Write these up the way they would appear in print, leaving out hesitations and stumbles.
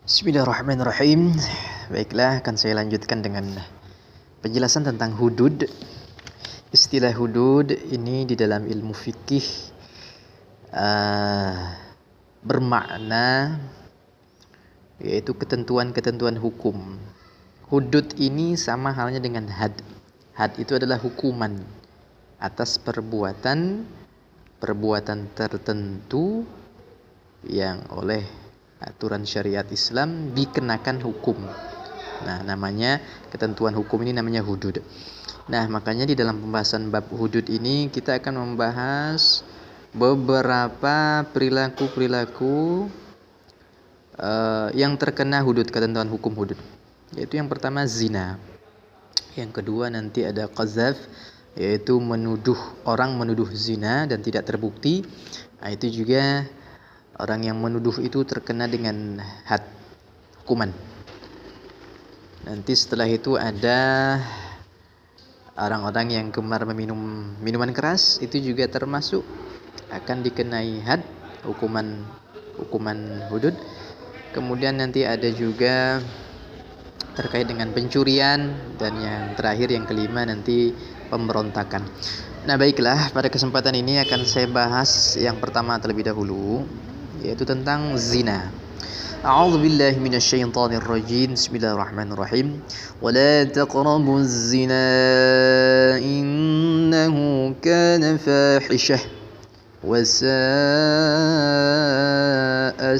Bismillahirrahmanirrahim. Baiklah, akan saya lanjutkan dengan penjelasan tentang hudud. Istilah hudud ini di dalam ilmu fikih bermakna yaitu ketentuan-ketentuan hukum. Hudud ini sama halnya dengan had. Had itu adalah hukuman atas perbuatan tertentu yang oleh aturan syariat Islam dikenakan hukum. Nah, namanya ketentuan hukum ini namanya hudud. Nah, makanya di dalam pembahasan bab hudud ini kita akan membahas beberapa perilaku-perilaku yang terkena hudud, ketentuan hukum hudud. Yaitu yang pertama zina. Yang kedua nanti ada qazaf, yaitu orang menuduh zina dan tidak terbukti. Nah, itu juga orang yang menuduh itu terkena dengan had, hukuman. Nanti setelah itu ada orang-orang yang gemar meminum minuman keras, itu juga termasuk akan dikenai had, hukuman hudud. Kemudian nanti ada juga terkait dengan pencurian, dan yang terakhir yang kelima nanti pemberontakan. Nah, baiklah, pada kesempatan ini akan saya bahas yang pertama terlebih dahulu, yaitu tentang zina. A'udzu billahi minasyaitonir rajim. Bismillahirrahmanirrahim. Wa la taqrabuz zina innahu kana fahishah wa sa'a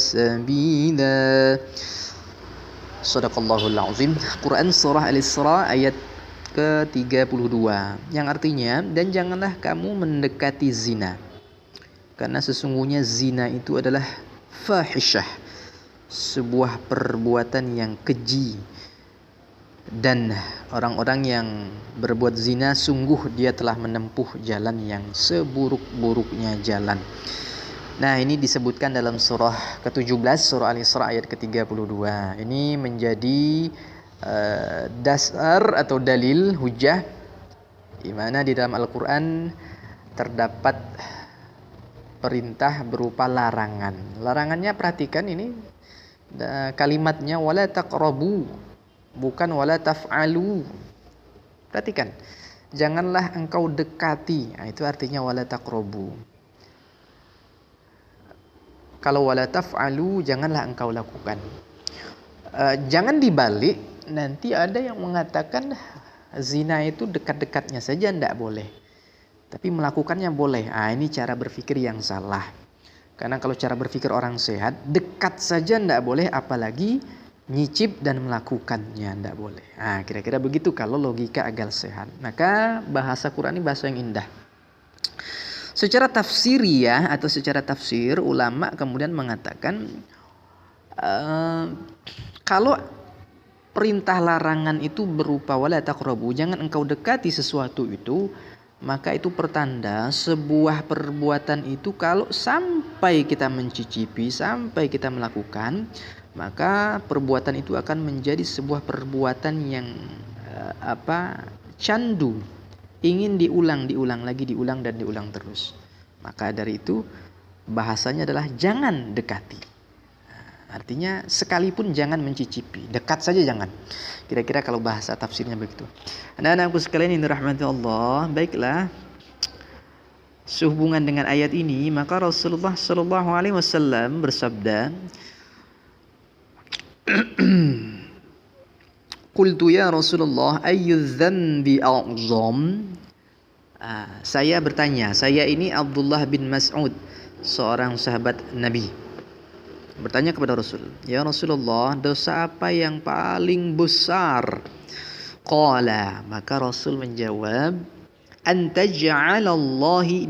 sabila. Shadaqallahul azim. Quran surah Al-Isra ayat ke-32, yang artinya, dan janganlah kamu mendekati zina, karena sesungguhnya zina itu adalah fahisyah, sebuah perbuatan yang keji, dan orang-orang yang berbuat zina sungguh dia telah menempuh jalan yang seburuk-buruknya jalan. Nah, ini disebutkan dalam surah ke-17, surah Al-Isra ayat ke-32. Ini menjadi dasar atau dalil hujah, di mana di dalam Al-Quran terdapat perintah berupa larangan. Larangannya, perhatikan ini kalimatnya, wala taqrabu, bukan wala taf'alu. Perhatikan, janganlah engkau dekati. Nah, itu artinya wala taqrabu. Kalau wala taf'alu, janganlah engkau lakukan. Jangan dibalik, nanti ada yang mengatakan zina itu dekat-dekatnya saja tidak boleh, tapi melakukannya boleh. Ini cara berpikir yang salah. Karena kalau cara berpikir orang sehat, dekat saja tidak boleh, apalagi nyicip dan melakukannya tidak boleh. Kira-kira begitu kalau logika akal sehat. Maka bahasa Quran ini bahasa yang indah. Secara tafsiriyah atau secara tafsir, ulama kemudian mengatakan kalau perintah larangan itu berupa wala taqrabu, jangan engkau dekati sesuatu itu, maka itu pertanda sebuah perbuatan itu kalau sampai kita mencicipi, sampai kita melakukan, maka perbuatan itu akan menjadi sebuah perbuatan yang candu, ingin diulang dan diulang terus. Maka dari itu bahasanya adalah jangan dekati. Artinya sekalipun jangan mencicipi, dekat saja jangan. Kira-kira kalau bahasa tafsirnya begitu. Anak-anakku sekalian ini rahmati Allah. Baiklah, sehubungan dengan ayat ini, maka Rasulullah sallallahu alaihi wasallam bersabda, Qultu ya Rasulullah ayyu dzambi a'zam. Saya bertanya, saya ini Abdullah bin Mas'ud, seorang sahabat Nabi, bertanya kepada Rasul, ya Rasulullah, dosa apa yang paling besar? Qala, maka Rasul menjawab, antaj'alallahi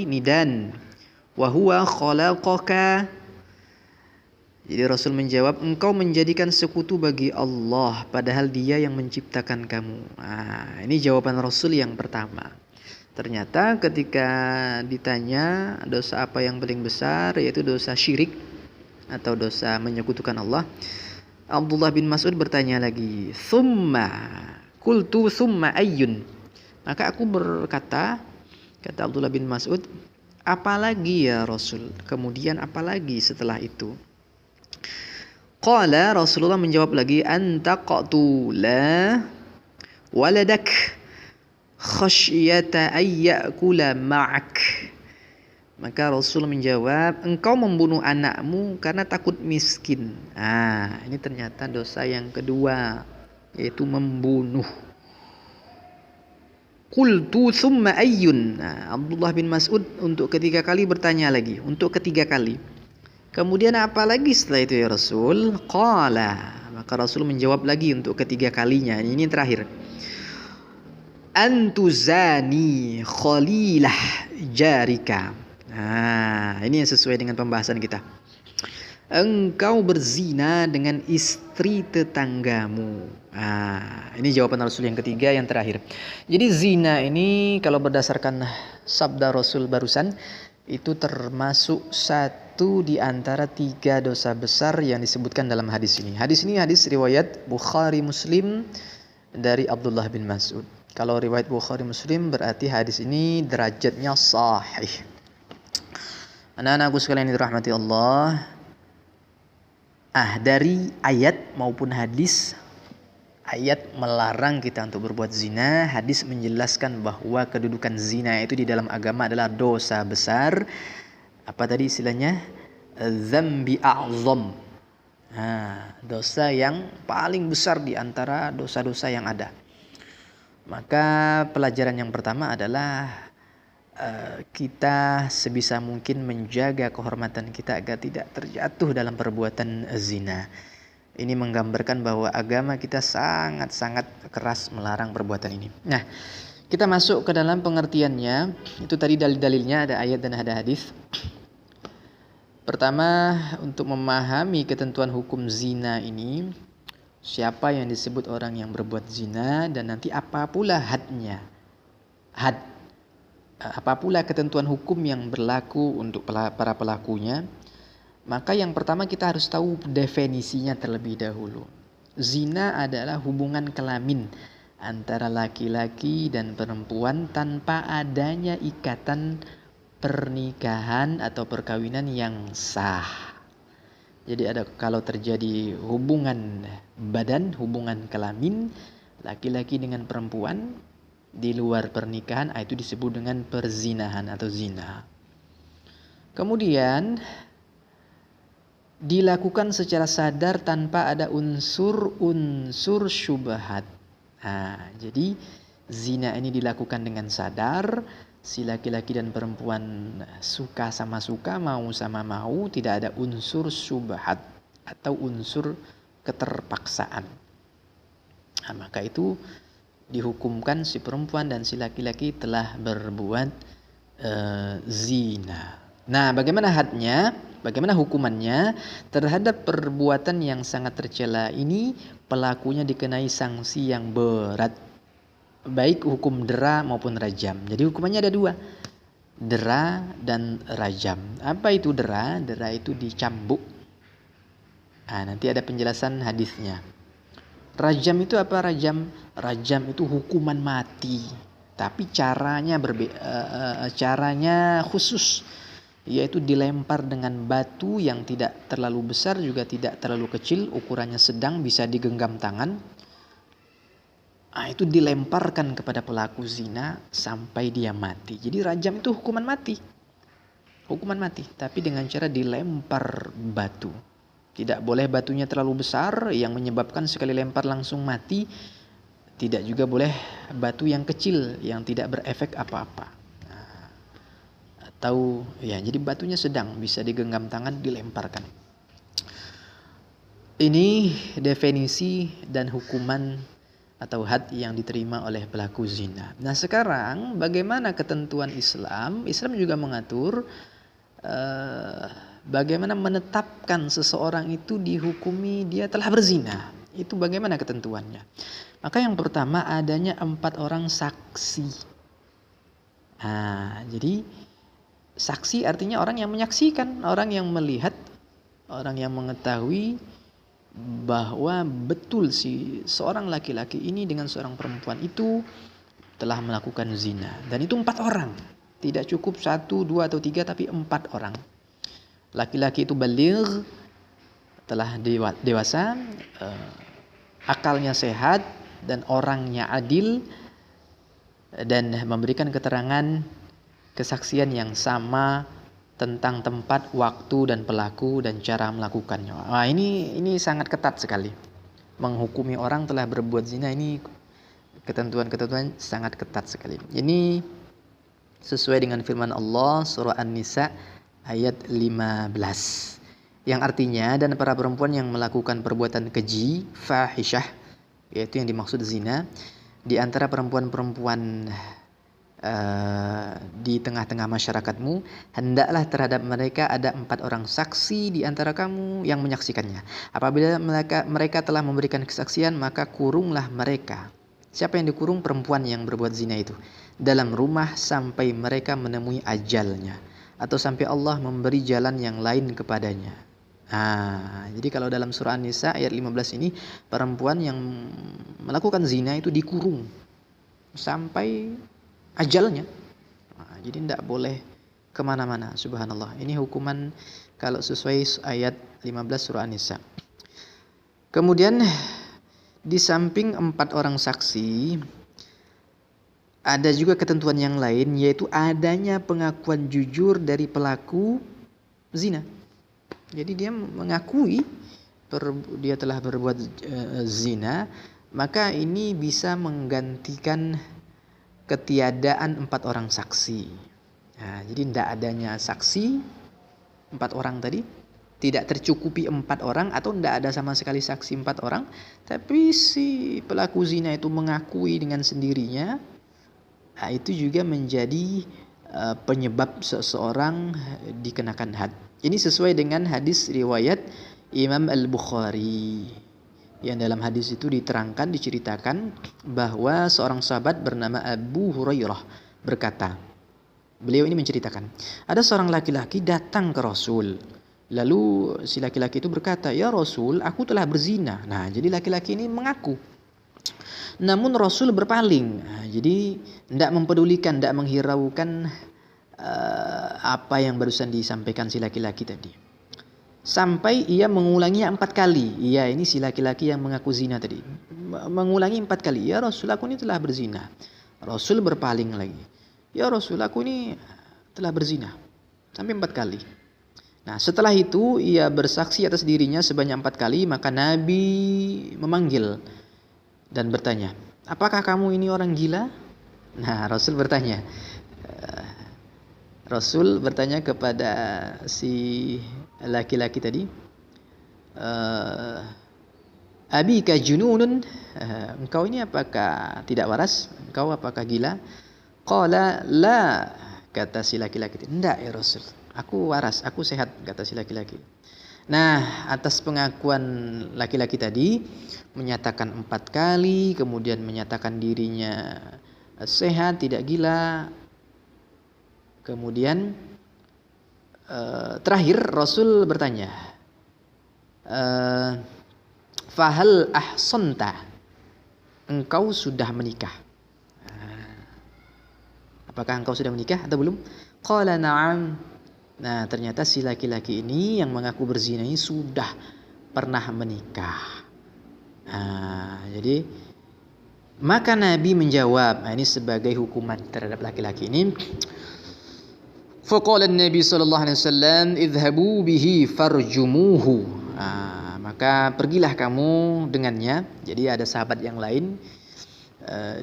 nidan wa huwa khalaqaka. Jadi Rasul menjawab, engkau menjadikan sekutu bagi Allah padahal Dia yang menciptakan kamu. Ini jawaban Rasul yang pertama. Ternyata ketika ditanya dosa apa yang paling besar, yaitu dosa syirik atau dosa menyekutukan Allah, Abdullah bin Mas'ud bertanya lagi, qultu summa ayyun. Maka aku berkata, kata Abdullah bin Mas'ud, apalagi ya Rasul? Kemudian apalagi setelah itu? Qala, Rasulullah menjawab lagi, anta qatula waladak khasyata ayyakula ma'ak. Maka Rasul menjawab, engkau membunuh anakmu karena takut miskin. Ini ternyata dosa yang kedua, yaitu membunuh. Qultu thumma ayyun. Abdullah bin Mas'ud untuk ketiga kali bertanya lagi, untuk ketiga kali. Kemudian apa lagi setelah itu ya Rasul? Qala, maka Rasul menjawab lagi untuk ketiga kalinya. Ini terakhir. Antuzani khalilah jarika. Ini yang sesuai dengan pembahasan kita. Engkau berzina dengan istri tetanggamu. Ini jawaban Rasul yang ketiga, yang terakhir. Jadi zina ini kalau berdasarkan sabda Rasul barusan, itu termasuk satu di antara 3 dosa besar yang disebutkan dalam hadis ini. Hadis ini hadis riwayat Bukhari Muslim dari Abdullah bin Mas'ud. Kalau riwayat Bukhari Muslim berarti hadis ini derajatnya sahih. Anak-anakku sekalian yang dirahmati Allah, dari ayat maupun hadis, ayat melarang kita untuk berbuat zina, hadis menjelaskan bahwa kedudukan zina itu di dalam agama adalah dosa besar. Apa tadi istilahnya? Dzambi a'zam. Dosa yang paling besar di antara dosa-dosa yang ada. Maka pelajaran yang pertama adalah kita sebisa mungkin menjaga kehormatan kita agar tidak terjatuh dalam perbuatan zina. Ini menggambarkan bahwa agama kita sangat-sangat keras melarang perbuatan ini. Nah, kita masuk ke dalam pengertiannya. Itu tadi dalil-dalilnya, ada ayat dan ada hadis. Pertama, untuk memahami ketentuan hukum zina ini, siapa yang disebut orang yang berbuat zina, dan nanti apa pula hadnya. Apa pula ketentuan hukum yang berlaku untuk para pelakunya. Maka yang pertama kita harus tahu definisinya terlebih dahulu. Zina adalah hubungan kelamin antara laki-laki dan perempuan tanpa adanya ikatan pernikahan atau perkawinan yang sah. Jadi kalau terjadi hubungan badan, hubungan kelamin laki-laki dengan perempuan di luar pernikahan, itu disebut dengan perzinahan atau zina. Kemudian dilakukan secara sadar tanpa ada unsur syubhat. Jadi zina ini dilakukan dengan sadar, si laki-laki dan perempuan suka sama suka, mau sama mau, tidak ada unsur syubhat atau unsur keterpaksaan. Maka itu dihukumkan si perempuan dan si laki-laki telah berbuat zina. Nah, bagaimana hadnya? Bagaimana hukumannya terhadap perbuatan yang sangat tercela ini? Pelakunya dikenai sanksi yang berat, baik hukum dera maupun rajam. Jadi hukumannya ada 2, dera dan rajam. Apa itu dera? Dera itu dicambuk. Nanti ada penjelasan hadisnya. Rajam itu apa? Rajam itu hukuman mati, tapi caranya caranya khusus, yaitu dilempar dengan batu yang tidak terlalu besar juga tidak terlalu kecil, ukurannya sedang, bisa digenggam tangan. Itu dilemparkan kepada pelaku zina sampai dia mati. Jadi rajam itu hukuman mati, tapi dengan cara dilempar batu. Tidak boleh batunya terlalu besar yang menyebabkan sekali lempar langsung mati. Tidak juga boleh batu yang kecil yang tidak berefek apa-apa. Jadi batunya sedang, bisa digenggam tangan, dilemparkan. Ini definisi dan hukuman atau had yang diterima oleh pelaku zina. Nah, sekarang bagaimana ketentuan Islam? Islam juga mengatur bagaimana menetapkan seseorang itu dihukumi dia telah berzina. Itu bagaimana ketentuannya? Maka yang pertama adanya 4 orang saksi. Jadi saksi artinya orang yang menyaksikan, orang yang melihat, orang yang mengetahui bahwa betul seorang laki-laki ini dengan seorang perempuan itu telah melakukan zina. Dan itu 4 orang. Tidak cukup 1, 2 atau 3 tapi 4 orang. Laki-laki itu baligh, telah dewasa, akalnya sehat dan orangnya adil dan memberikan keterangan kesaksian yang sama tentang tempat, waktu dan pelaku dan cara melakukannya. Nah, ini sangat ketat sekali. Menghukumi orang telah berbuat zina, ini ketentuan-ketentuan sangat ketat sekali. Ini sesuai dengan firman Allah surah An-Nisa ayat 15. Yang artinya, dan para perempuan yang melakukan perbuatan keji, fahisyah, yaitu yang dimaksud zina, di antara perempuan-perempuan di tengah-tengah masyarakatmu, hendaklah terhadap mereka ada 4 orang saksi di antara kamu yang menyaksikannya. Apabila mereka telah memberikan kesaksian, maka kurunglah mereka. Siapa yang dikurung? Perempuan yang berbuat zina itu, dalam rumah sampai mereka menemui ajalnya, atau sampai Allah memberi jalan yang lain kepadanya. Jadi kalau dalam surah An-Nisa ayat 15 ini, perempuan yang melakukan zina itu dikurung sampai ajalnya. Jadi tidak boleh kemana-mana. Subhanallah. Ini hukuman kalau sesuai ayat 15 surah An-Nisa. Kemudian di samping 4 orang saksi, ada juga ketentuan yang lain, yaitu adanya pengakuan jujur dari pelaku zina. Jadi dia mengakui dia telah berbuat zina, maka ini bisa menggantikan ketiadaan 4 orang saksi. Jadi tidak adanya saksi 4 orang tadi, tidak tercukupi 4 orang atau tidak ada sama sekali saksi 4 orang, tapi si pelaku zina itu mengakui dengan sendirinya. Itu juga menjadi penyebab seseorang dikenakan had. Ini sesuai dengan hadis riwayat Imam Al-Bukhari, yang dalam hadis itu diterangkan, diceritakan bahwa seorang sahabat bernama Abu Hurairah berkata, beliau ini menceritakan, ada seorang laki-laki datang ke Rasul. Lalu si laki-laki itu berkata, "Ya Rasul, aku telah berzina." Nah, jadi laki-laki ini mengaku. Namun Rasul berpaling. Jadi tidak mempedulikan, tidak menghiraukan apa yang barusan disampaikan si laki-laki tadi. Sampai ia mengulanginya 4 kali. Iya, ini si laki-laki yang mengaku zina tadi. Mengulangi 4 kali. "Ya Rasul, aku ini telah berzina." Rasul berpaling lagi. "Ya Rasul, aku ini telah berzina." Sampai 4 kali. Nah, setelah itu ia bersaksi atas dirinya sebanyak 4 kali. Maka Nabi memanggil dan bertanya, "Apakah kamu ini orang gila?" Nah, Rasul bertanya kepada si laki-laki tadi, "Abika jununun?" Engkau ini apakah tidak waras? Engkau apakah gila? Qala la, kata si laki-laki. "Tidak ya Rasul, aku waras, aku sehat," kata si laki-laki. Nah, atas pengakuan laki-laki tadi, menyatakan 4 kali, kemudian menyatakan dirinya sehat, tidak gila. Kemudian terakhir Rasul bertanya, "Fahal ahsanta?" Engkau sudah menikah? Apakah engkau sudah menikah atau belum? Qala na'am. Nah, ternyata si laki-laki ini yang mengaku berzina ini sudah pernah menikah. Jadi maka Nabi menjawab, ini sebagai hukuman terhadap laki-laki ini. Faqala Nabi sallallahu alaihi wasallam, "Idhabu bihi farjumuhu." Maka pergilah kamu dengannya. Jadi ada sahabat yang lain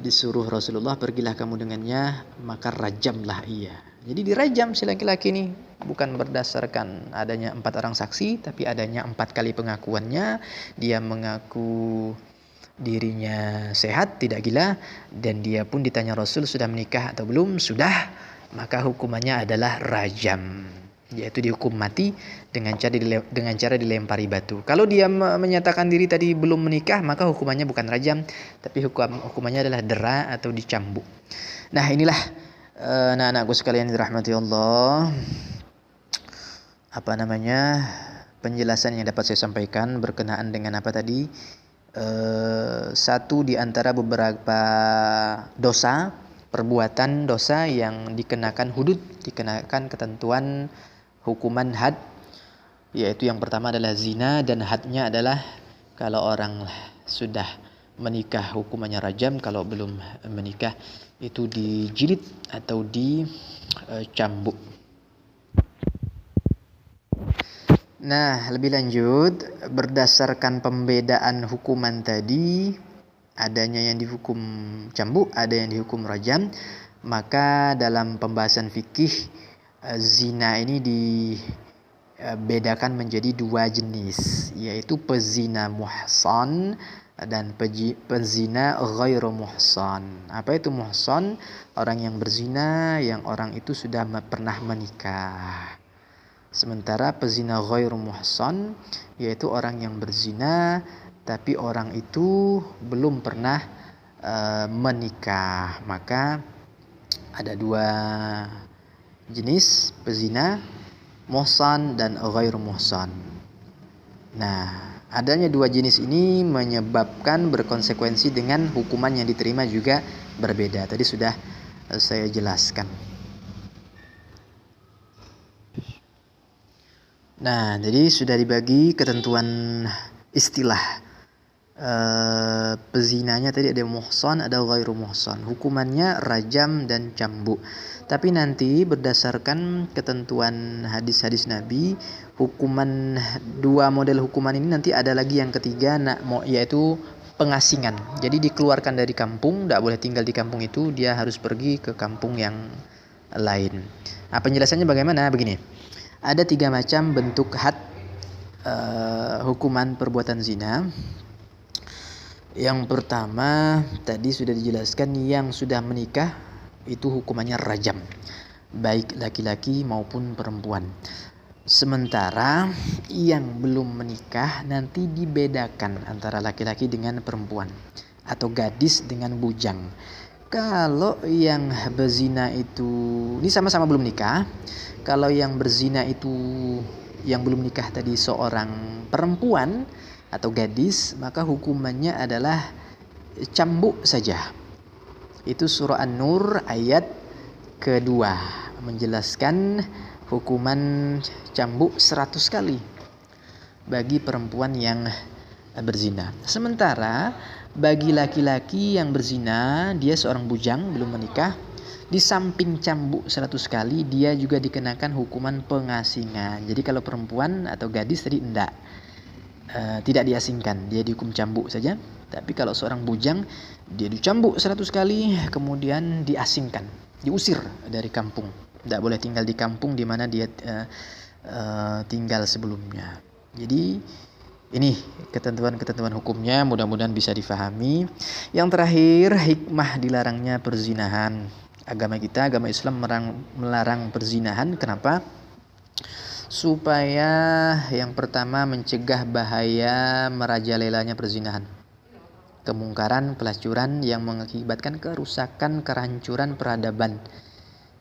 disuruh Rasulullah, pergilah kamu dengannya, maka rajamlah ia. Jadi dirajam si laki-laki ini, bukan berdasarkan adanya 4 orang saksi, tapi adanya 4 kali pengakuannya. Dia mengaku dirinya sehat, tidak gila, dan dia pun ditanya Rasul, sudah menikah atau belum? Sudah. Maka hukumannya adalah rajam, yaitu dihukum mati dengan cara dilempari batu. Kalau dia menyatakan diri tadi belum menikah, maka hukumannya bukan rajam, tapi hukumannya adalah dera atau dicambuk. Nah, inilah anak-anakku sekalian dirahmati Allah, penjelasan yang dapat saya sampaikan berkenaan dengan apa tadi, satu di antara beberapa dosa perbuatan dosa yang dikenakan hudud, dikenakan ketentuan hukuman had, yaitu yang pertama adalah zina, dan hadnya adalah kalau orang sudah menikah hukumannya rajam, kalau belum menikah itu dijilid atau dicambuk. Nah, lebih lanjut, berdasarkan pembedaan hukuman tadi, adanya yang dihukum cambuk, ada yang dihukum rajam, maka dalam pembahasan fikih zina ini dibedakan menjadi dua jenis, yaitu pezina muhsan dan pezina ghairu muhsan. Apa itu muhsan? Orang yang berzina yang orang itu sudah pernah menikah. Sementara pezina ghairu muhsan yaitu orang yang berzina tapi orang itu belum pernah menikah. Maka ada dua jenis pezina, muhsan dan ghairu muhsan. Nah, adanya dua jenis ini menyebabkan berkonsekuensi dengan hukuman yang diterima juga berbeda. Tadi sudah saya jelaskan. Nah, jadi sudah dibagi ketentuan istilah pezinanya tadi, ada muhsan, ada ghairu muhsan. Hukumannya rajam dan cambuk. Tapi nanti berdasarkan ketentuan hadis-hadis Nabi, hukuman dua model hukuman ini nanti ada lagi yang ketiga, yaitu pengasingan. Jadi dikeluarkan dari kampung, tidak boleh tinggal di kampung itu, dia harus pergi ke kampung yang lain. Nah, penjelasannya bagaimana? Begini. Ada 3 macam bentuk had hukuman perbuatan zina. Yang pertama tadi sudah dijelaskan, yang sudah menikah itu hukumannya rajam, baik laki-laki maupun perempuan. Sementara yang belum menikah nanti dibedakan antara laki-laki dengan perempuan atau gadis dengan bujang. Kalau yang berzina itu ini sama-sama belum nikah. Kalau yang berzina itu yang belum nikah tadi seorang perempuan atau gadis, maka hukumannya adalah cambuk saja. Itu surah An-Nur ayat kedua menjelaskan hukuman cambuk 100 kali bagi perempuan yang berzina. Sementara bagi laki-laki yang berzina, dia seorang bujang belum menikah, di samping cambuk 100 kali dia juga dikenakan hukuman pengasingan. Jadi kalau perempuan atau gadis tadi tidak diasingkan, dia dihukum cambuk saja. Tapi kalau seorang bujang, dia dicambuk 100 kali kemudian diasingkan, diusir dari kampung. Tidak boleh tinggal di kampung di mana dia tinggal sebelumnya. Jadi ini ketentuan-ketentuan hukumnya, mudah-mudahan bisa difahami. Yang terakhir, hikmah dilarangnya perzinahan. Agama kita, agama Islam melarang perzinahan. Kenapa? Supaya yang pertama mencegah bahaya merajalelanya perzinahan, kemungkaran, pelacuran yang mengakibatkan kerusakan, kehancuran peradaban.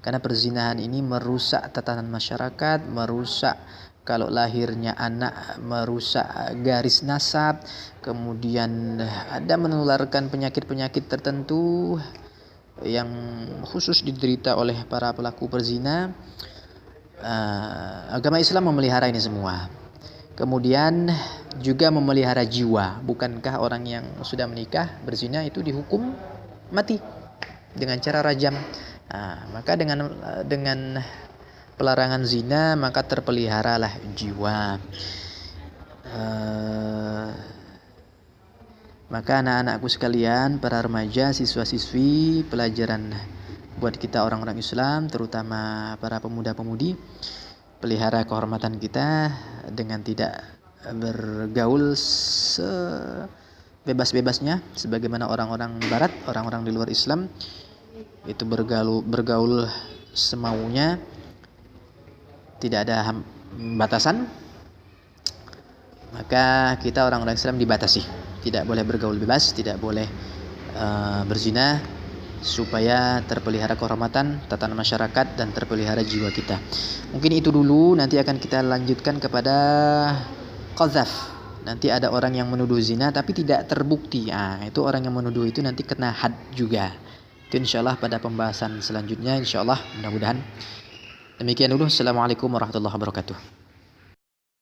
Karena perzinahan ini merusak tatanan masyarakat, merusak kalau lahirnya anak, merusak garis nasab, kemudian ada menularkan penyakit-penyakit tertentu yang khusus diderita oleh para pelaku berzina. Agama Islam memelihara ini semua. Kemudian juga memelihara jiwa. Bukankah orang yang sudah menikah berzina itu dihukum mati dengan cara rajam? Maka dengan pelarangan zina maka terpeliharalah jiwa. Maka anak-anakku sekalian, para remaja, siswa-siswi, pelajaran buat kita orang-orang Islam, terutama para pemuda-pemudi, pelihara kehormatan kita dengan tidak bergaul sebebas-bebasnya sebagaimana orang-orang barat, orang-orang di luar Islam itu bergaul semaunya, tidak ada batasan. Maka kita orang-orang Islam dibatasi, tidak boleh bergaul bebas, tidak boleh berzina, supaya terpelihara kehormatan, tatanan masyarakat, dan terpelihara jiwa kita. Mungkin itu dulu, nanti akan kita lanjutkan kepada qadzaf. Nanti ada orang yang menuduh zina tapi tidak terbukti. Itu orang yang menuduh itu nanti kena had juga. Itu insyaallah pada pembahasan selanjutnya insyaallah, mudah-mudahan. Demikian dulu. Assalamualaikum warahmatullahi wabarakatuh.